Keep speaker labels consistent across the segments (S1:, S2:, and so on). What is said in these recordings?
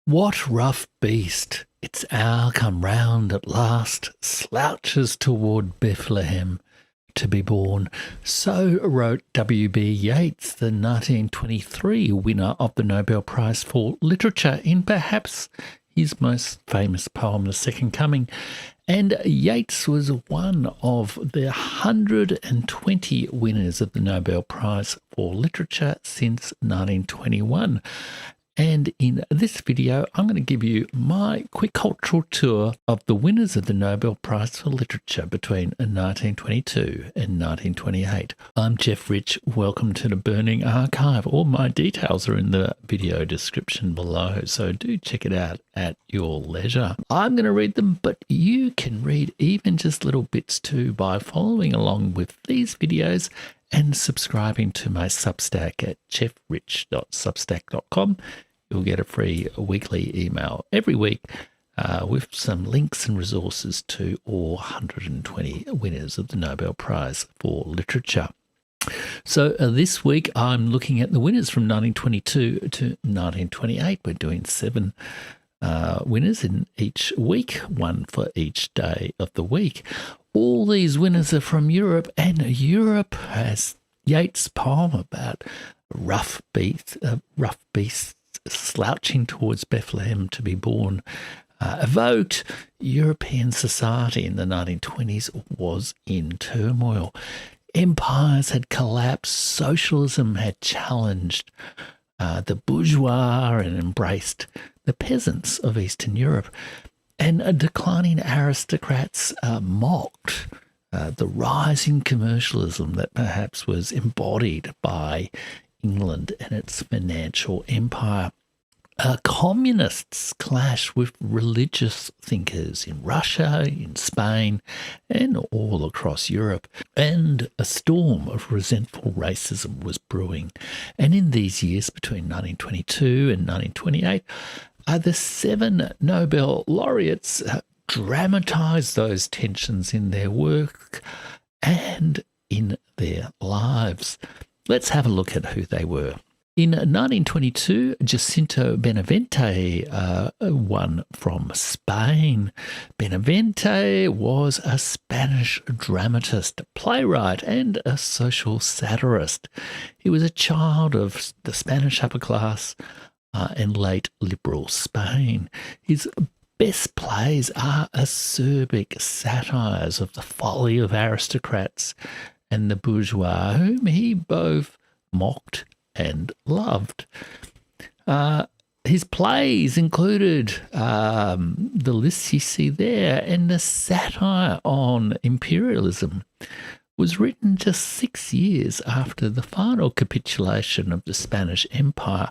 S1: What rough beast, its hour come round at last, slouches toward Bethlehem to be born. So wrote W.B. Yeats, the 1923 winner of the Nobel Prize for Literature, in perhaps his most famous poem, The Second Coming. And Yeats was one of the 120 winners of the Nobel Prize for Literature since 1921. And in this video, I'm going to give you my quick cultural tour of the winners of the Nobel Prize for Literature between 1922 and 1928. I'm Jeff Rich. Welcome to the Burning Archive. All my details are in the video description below, so do check it out at your leisure. I'm going to read them, but you can read even just little bits too by following along with these videos and subscribing to my Substack at jeffrich.substack.com. You'll get a free weekly email every week with some links and resources to all 120 winners of the Nobel Prize for Literature. So this week I'm looking at the winners from 1922 to 1928. We're doing 7 winners in each week, one for each day of the week. All these winners are from Europe, and Europe has Yeats' poem about rough beasts slouching towards Bethlehem to be born evoked. European society in the 1920s was in turmoil. Empires had collapsed, socialism had challenged the bourgeois and embraced the peasants of Eastern Europe, and declining aristocrats mocked the rising commercialism that perhaps was embodied by England and its financial empire. Communists clashed with religious thinkers in Russia, in Spain, and all across Europe. And a storm of resentful racism was brewing. And in these years between 1922 and 1928, the 7 Nobel laureates dramatized those tensions in their work and in their lives. Let's have a look at who they were. In 1922, Jacinto Benavente won from Spain. Benavente was a Spanish dramatist, playwright, and a social satirist. He was a child of the Spanish upper class and late liberal Spain. His best plays are acerbic satires of the folly of aristocrats and the bourgeois, whom he both mocked and loved. His plays included the lists you see there, and the satire on imperialism was written just 6 years after the final capitulation of the Spanish Empire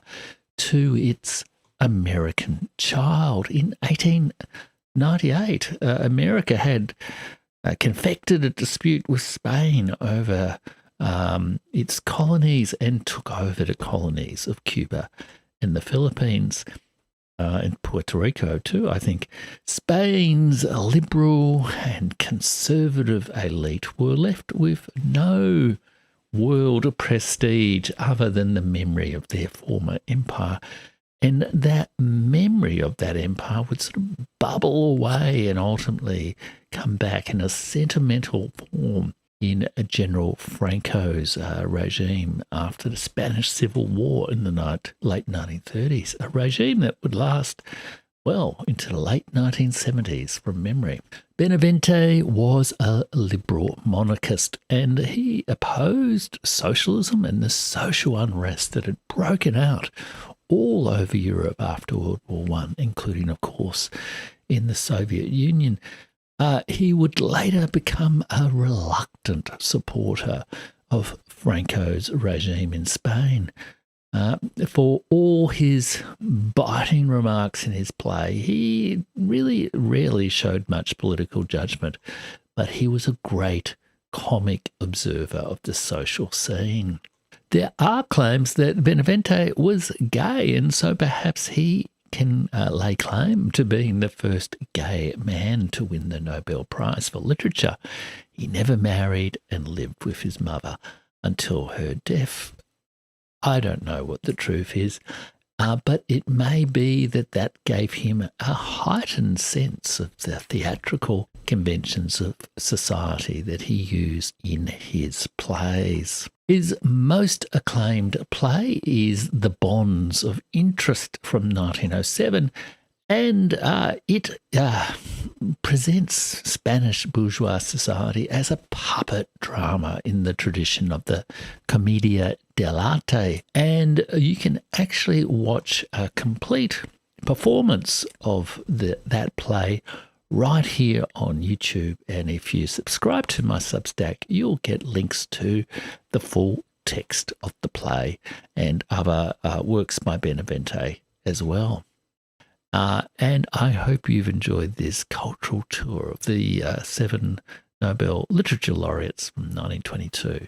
S1: to its American child. In 1898, America had confected a dispute with Spain over its colonies and took over the colonies of Cuba and the Philippines and Puerto Rico too, I think. Spain's liberal and conservative elite were left with no world prestige other than the memory of their former empire. And that memory of that empire would sort of bubble away and ultimately come back in a sentimental form in General Franco's regime after the Spanish Civil War in the late 1930s, a regime that would last well into the late 1970s from memory. Benavente was a liberal monarchist, and he opposed socialism and the social unrest that had broken out all over Europe after World War I, including, of course, in the Soviet Union. He would later become a reluctant supporter of Franco's regime in Spain. For all his biting remarks in his play, he really rarely showed much political judgment, but he was a great comic observer of the social scene. There are claims that Benavente was gay, and so perhaps he can lay claim to being the first gay man to win the Nobel Prize for Literature. He never married and lived with his mother until her death. I don't know what the truth is. But it may be that gave him a heightened sense of the theatrical conventions of society that he used in his plays. His most acclaimed play is The Bonds of Interest from 1907, and it presents Spanish bourgeois society as a puppet drama in the tradition of the commedia dell'arte. And you can actually watch a complete performance of that play right here on YouTube. And if you subscribe to my Substack, you'll get links to the full text of the play and other works by Benavente as well. And I hope you've enjoyed this cultural tour of the 7 Nobel Literature Laureates from 1922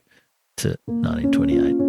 S1: to 1928.